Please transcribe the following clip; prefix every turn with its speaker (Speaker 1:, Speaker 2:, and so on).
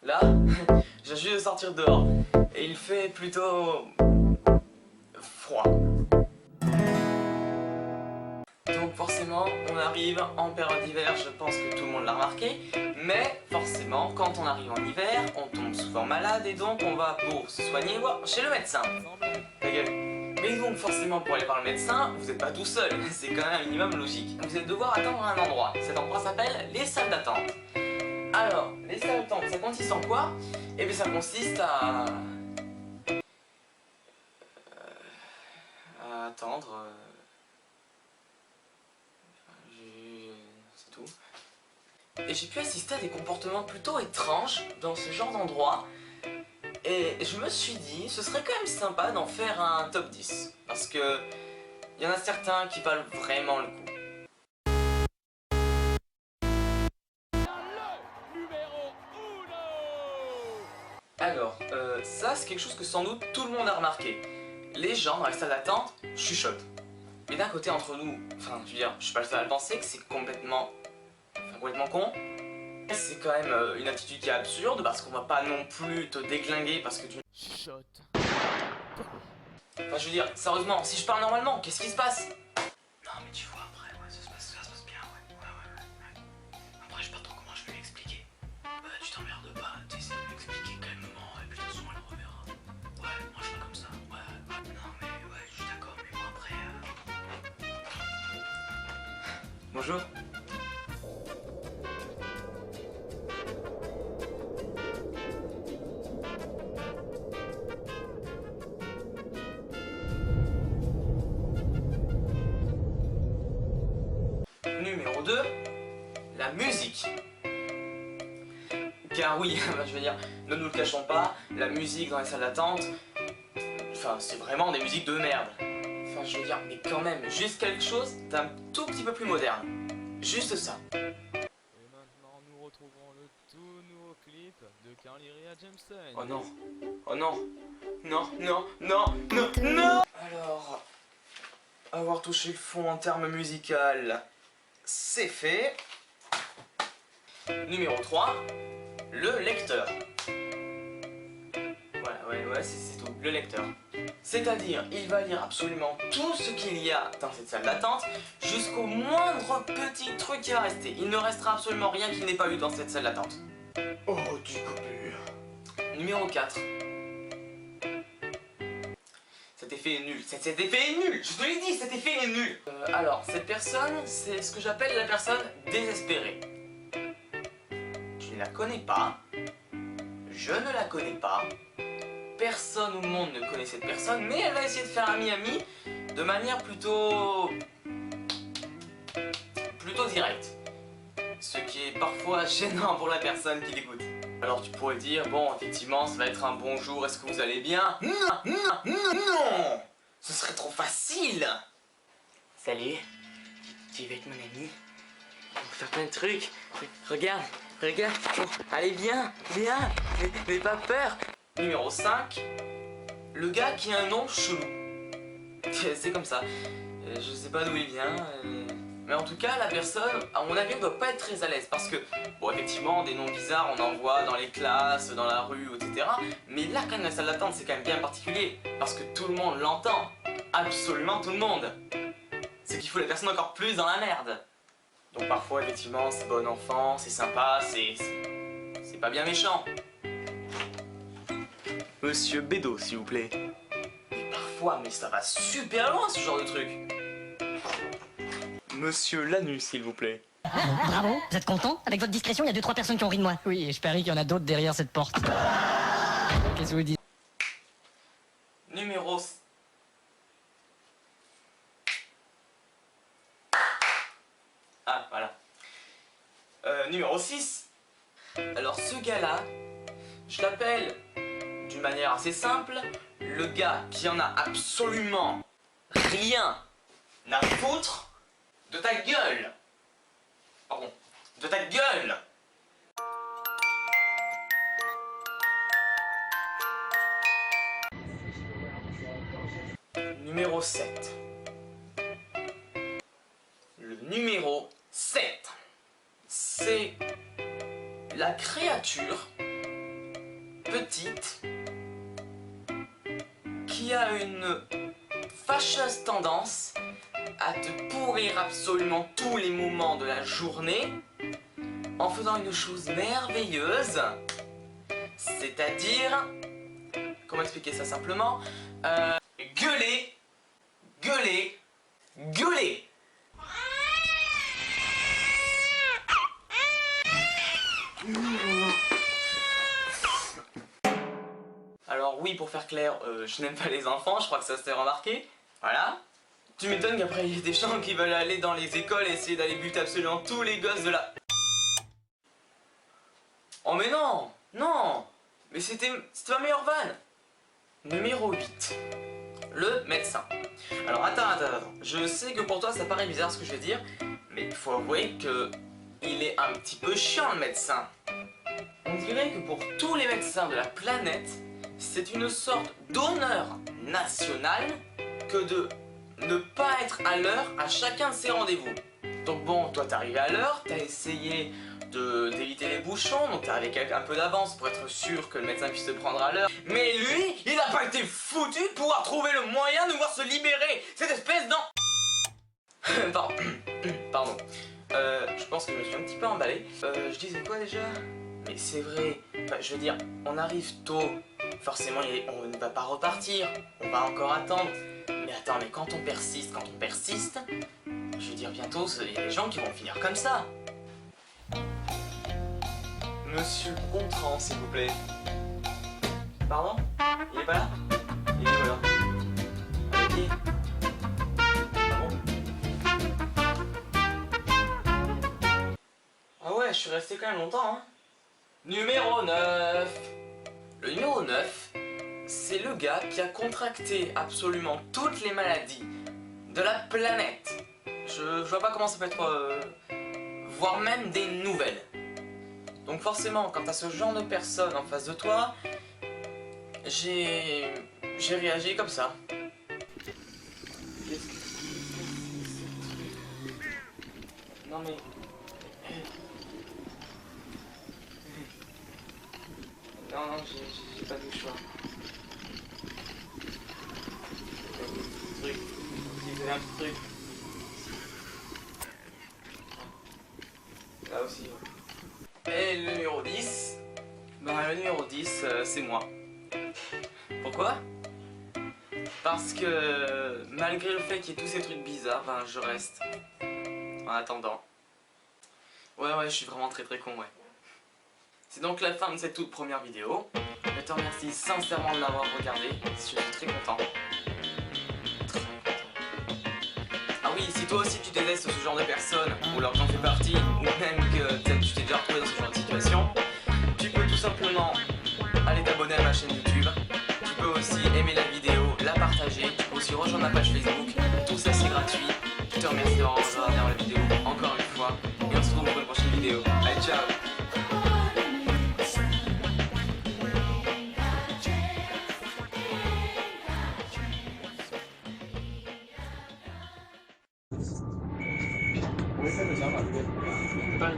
Speaker 1: Là, je viens juste de sortir dehors et il fait plutôt froid. Donc forcément, on arrive en période d'hiver, je pense que tout le monde l'a remarqué. Mais forcément, quand on arrive en hiver, on tombe souvent malade et donc on va pour se soigner chez le médecin. Ta gueule. Mais donc forcément, pour aller voir le médecin, vous n'êtes pas tout seul, c'est quand même un minimum logique. Vous allez devoir attendre à un endroit. Cet endroit s'appelle les salles d'attente. Alors, les salles d'attente, ça consiste en quoi? Eh bien ça consiste à attendre. C'est tout. Et j'ai pu assister à des comportements plutôt étranges dans ce genre d'endroit. Et je me suis dit, ce serait quand même sympa d'en faire un top 10. Parce que il y en a certains qui valent vraiment le coup. Alors, ça c'est quelque chose que sans doute tout le monde a remarqué. Les gens dans les salles d'attente chuchotent. Mais d'un côté entre nous, enfin je veux dire, je suis pas le seul à le penser que c'est complètement con. C'est quand même une attitude qui est absurde parce qu'on va pas non plus te déglinguer parce que tu chuchotes. Enfin je veux dire, sérieusement, si je parle normalement, qu'est-ce qui se passe? Non mais tu vois après, ouais, ça se passe bien, ouais. Après je sais pas trop comment je vais l'expliquer. Tu t'emmerdes pas, t'essaies de l'expliquer calmement et puis de toute façon elle reverra. Ouais, moi je fais comme ça, ouais. Non mais ouais, je suis d'accord, mais bon après... Bonjour. Numéro 2, la musique. Car oui, je veux dire, ne nous le cachons pas, la musique dans les salles d'attente, enfin c'est vraiment des musiques de merde. Enfin je veux dire, mais quand même, juste quelque chose d'un tout petit peu plus moderne. Juste ça.
Speaker 2: Et maintenant nous retrouvons le tout nouveau clip de Carly Rae Jepsen.
Speaker 1: Oh non, oh non, non. Alors, avoir touché le fond en termes musical, c'est fait. Numéro 3, le lecteur. Ouais, c'est tout, le lecteur. C'est-à-dire, il va lire absolument tout ce qu'il y a dans cette salle d'attente, jusqu'au moindre petit truc qui va rester. Il ne restera absolument rien qu'il n'ait pas lu dans cette salle d'attente. Oh, du coupure. Numéro 4. Cet effet est nul. Cet effet est nul. Je te l'ai dit, cet effet est nul. Alors, cette personne, c'est ce que j'appelle la personne désespérée. Tu ne la connais pas. Je ne la connais pas. Personne au monde ne connaît cette personne, mais elle va essayer de faire ami-ami de manière plutôt directe. Ce qui est parfois gênant pour la personne qui l'écoute. Alors tu pourrais dire, bon, effectivement, ça va être un bonjour, est-ce que vous allez bien? Non! Ce serait trop facile! Salut, tu veux être mon ami? On peut faire plein de trucs. Regarde, bon, allez viens, n'aie pas peur. Numéro 5, le gars qui a un nom chelou. C'est comme ça. Je sais pas d'où il vient. Mais en tout cas, la personne, à mon avis, ne doit pas être très à l'aise. Parce que, bon, effectivement, des noms bizarres, on en voit dans les classes, dans la rue, etc. Mais là, quand même, la salle d'attente, c'est quand même bien particulier. Parce que tout le monde l'entend. Absolument tout le monde. Ce qui fout la personne encore plus dans la merde. Donc parfois, effectivement, c'est bon enfant, c'est sympa, c'est pas bien méchant. Monsieur Bédo, s'il vous plaît. Mais parfois, mais ça va super loin ce genre de truc. Monsieur Lanus, s'il vous plaît.
Speaker 3: Bravo, vous êtes content? Avec votre discrétion, il y a 2-3 personnes qui ont ri de moi.
Speaker 4: Oui, et je parie qu'il y en a d'autres derrière cette porte. Qu'est-ce que vous dites?
Speaker 1: Numéro... Ah, voilà. Numéro 6. Alors ce gars-là, je l'appelle, d'une manière assez simple, le gars qui en a absolument rien à foutre de ta gueule. Pardon, de ta gueule. Numéro 7. Le numéro 7, c'est la créature petite qui a une fâcheuse tendance à te pourrir absolument tous les moments de la journée en faisant une chose merveilleuse, c'est-à-dire, comment expliquer ça simplement, gueuler, gueuler, gueuler. Alors oui, pour faire clair, je n'aime pas les enfants, je crois que ça s'est remarqué. Voilà. Tu m'étonnes qu'après il y ait des gens qui veulent aller dans les écoles et essayer d'aller buter absolument tous les gosses de la... Oh mais non, non. Mais c'était ma meilleure vanne. Numéro 8. Le médecin. Alors attends. Je sais que pour toi ça paraît bizarre ce que je vais dire, mais il faut avouer que il est un petit peu chiant le médecin. On dirait que pour tous les médecins de la planète, c'est une sorte d'honneur national que de ne pas être à l'heure à chacun de ses rendez-vous. Donc bon, toi t'es arrivé à l'heure, t'as essayé d'éviter les bouchons, donc t'es arrivé avec un peu d'avance pour être sûr que le médecin puisse te prendre à l'heure. Mais lui, il n'a pas été foutu de pouvoir trouver le moyen de pouvoir se libérer. Cette espèce d'en... Pardon. Je pense que je me suis un petit peu emballé. Je disais quoi déjà? Mais c'est vrai, enfin, je veux dire, on arrive tôt. Forcément, on ne va pas repartir. On va encore attendre. Mais attends, mais quand on persiste, je veux dire, bientôt, il y a des gens qui vont finir comme ça. Monsieur Gontran, s'il vous plaît. Pardon? Il est pas là? Il est où alors? Avec qui? Ah bon? Ah ouais, je suis resté quand même longtemps, hein. Numéro 9. Le numéro 9, c'est le gars qui a contracté absolument toutes les maladies de la planète. Je vois pas comment ça peut être... voire même des nouvelles. Donc forcément, quand t'as ce genre de personne en face de toi, j'ai réagi comme ça. Non mais... Non, j'ai pas de choix. Un petit truc. Là aussi. Et le numéro 10, le numéro 10, c'est moi. Pourquoi? Parce que malgré le fait qu'il y ait tous ces trucs bizarres, je reste en attendant. Ouais, je suis vraiment très con, ouais. C'est donc la fin de cette toute première vidéo. Je te remercie sincèrement de l'avoir regardé. Je suis très content. Ah oui, si toi aussi tu détestes ce genre de personnes, ou alors t'en fais partie, ou même que tu t'es déjà retrouvé dans ce genre de situation, tu peux tout simplement aller t'abonner à ma chaîne YouTube. Tu peux aussi aimer la vidéo, la partager, tu peux aussi rejoindre ma page Facebook. Tout ça c'est gratuit. Je te remercie d'avoir regardé la vidéo encore une fois. Et on se retrouve pour une prochaine vidéo. Allez, ciao! Pas